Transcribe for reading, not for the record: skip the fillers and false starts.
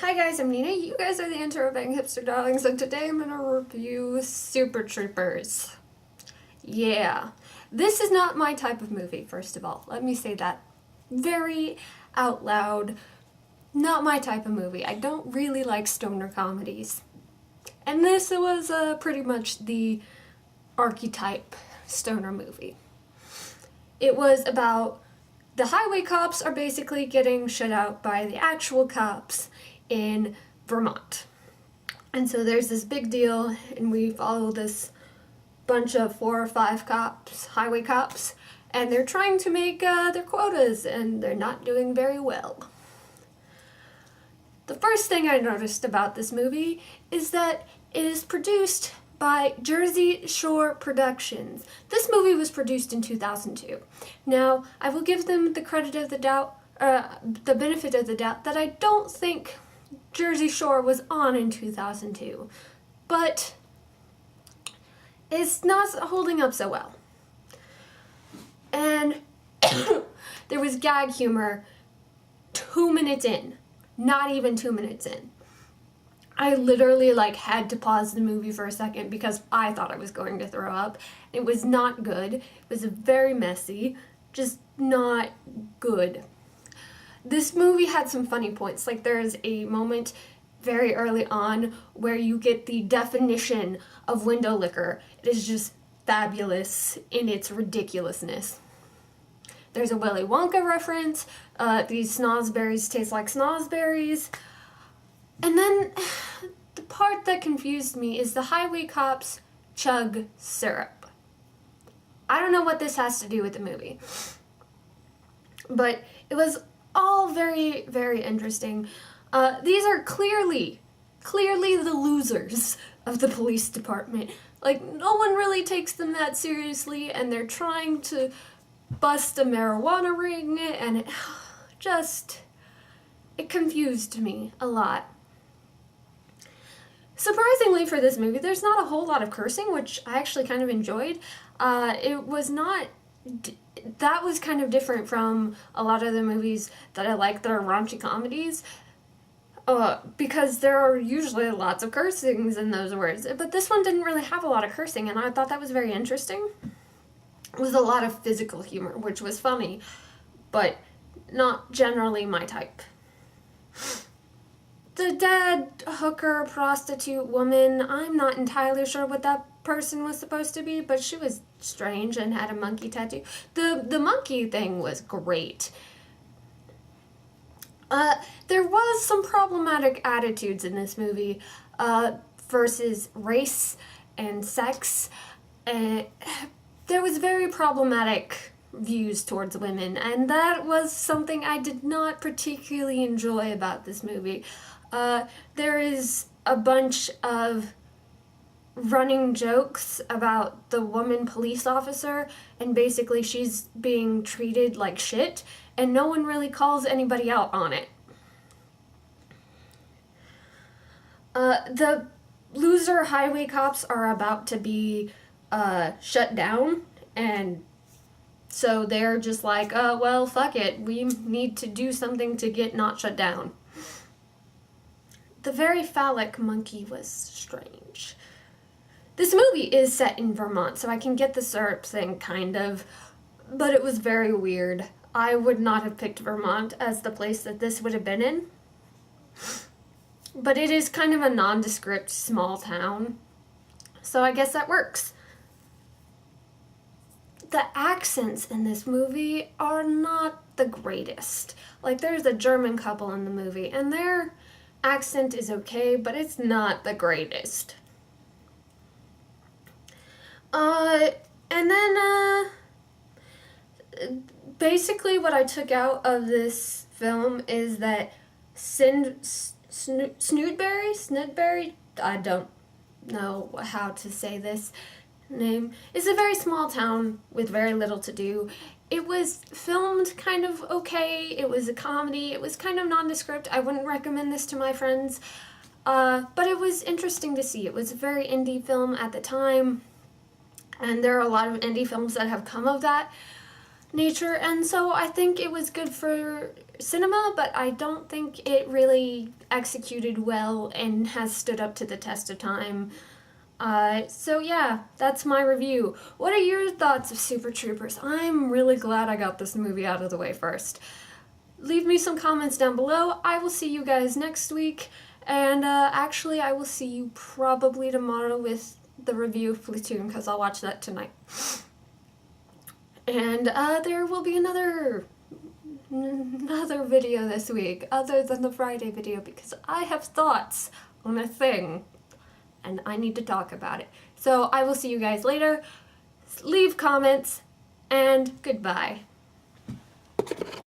Hi guys, I'm Nina. You guys are the Interrobang Hipster Darlings, and today I'm gonna review Super Troopers. Yeah. This is not my type of movie, first of all. Let me say that very out loud. Not my type of movie. I don't really like stoner comedies. And this was pretty much the archetype stoner movie. It was about the highway cops are basically getting shut out by the actual cops in Vermont. And so there's this big deal, and we follow this bunch of 4 or 5 cops, highway cops, and they're trying to make their quotas, and they're not doing very well. The first thing I noticed about this movie is that it is produced by Jersey Shore Productions. This movie was produced in 2002. Now, I will give them the credit of the doubt, the benefit of the doubt, that I don't think Jersey Shore was on in 2002, but it's not holding up so well. And there was gag humor 2 minutes in, not even 2 minutes in. I literally had to pause the movie for a second because I thought I was going to throw up. It was not good. It was very messy, just not good. This movie had some funny points. There's a moment very early on where you get the definition of window liquor. It is just fabulous in its ridiculousness. There's a Willy Wonka reference. These snozberries taste like snozberries. And then the part that confused me is the highway cops chug syrup. I don't know what this has to do with the movie, but it was all very, very interesting. These are clearly the losers of the police department. No one really takes them that seriously, and they're trying to bust a marijuana ring, and it confused me a lot. Surprisingly for this movie, there's not a whole lot of cursing, which I actually kind of enjoyed. It was not... That was kind of different from a lot of the movies that I like that are raunchy comedies, because there are usually lots of cursings in those words. But this one didn't really have a lot of cursing, and I thought that was very interesting. It was a lot of physical humor, which was funny, but not generally my type. The dead hooker, prostitute woman, I'm not entirely sure what that person was supposed to be, but she was strange and had a monkey tattoo. The monkey thing was great. There was some problematic attitudes in this movie versus race and sex. There was very problematic views towards women, and that was something I did not particularly enjoy about this movie. There is a bunch of running jokes about the woman police officer, and basically she's being treated like shit, and no one really calls anybody out on it. The loser highway cops are about to be shut down, and so they're just like, well, fuck it, we need to do something to get not shut down. The very phallic monkey was strange. This movie is set in Vermont, so I can get the syrup thing, kind of, but it was very weird. I would not have picked Vermont as the place that this would have been in, but it is kind of a nondescript small town, so I guess that works. The accents in this movie are not the greatest. There's a German couple in the movie, and their accent is okay, but it's not the greatest. And then, basically what I took out of this film is that Snoodberry, I don't know how to say this name, is a very small town with very little to do. It was filmed kind of okay, it was a comedy, it was kind of nondescript. I wouldn't recommend this to my friends, but it was interesting to see. It was a very indie film at the time, and there are a lot of indie films that have come of that nature, and so I think it was good for cinema, but I don't think it really executed well and has stood up to the test of time. So yeah, that's my review. What are your thoughts of Super Troopers? I'm really glad I got this movie out of the way first. Leave me some comments down below. I will see you guys next week. And actually, I will see you probably tomorrow with the review of Platoon, because I'll watch that tonight. And there will be another video this week, other than the Friday video, because I have thoughts on a thing, and I need to talk about it. So I will see you guys later. Leave comments, and goodbye.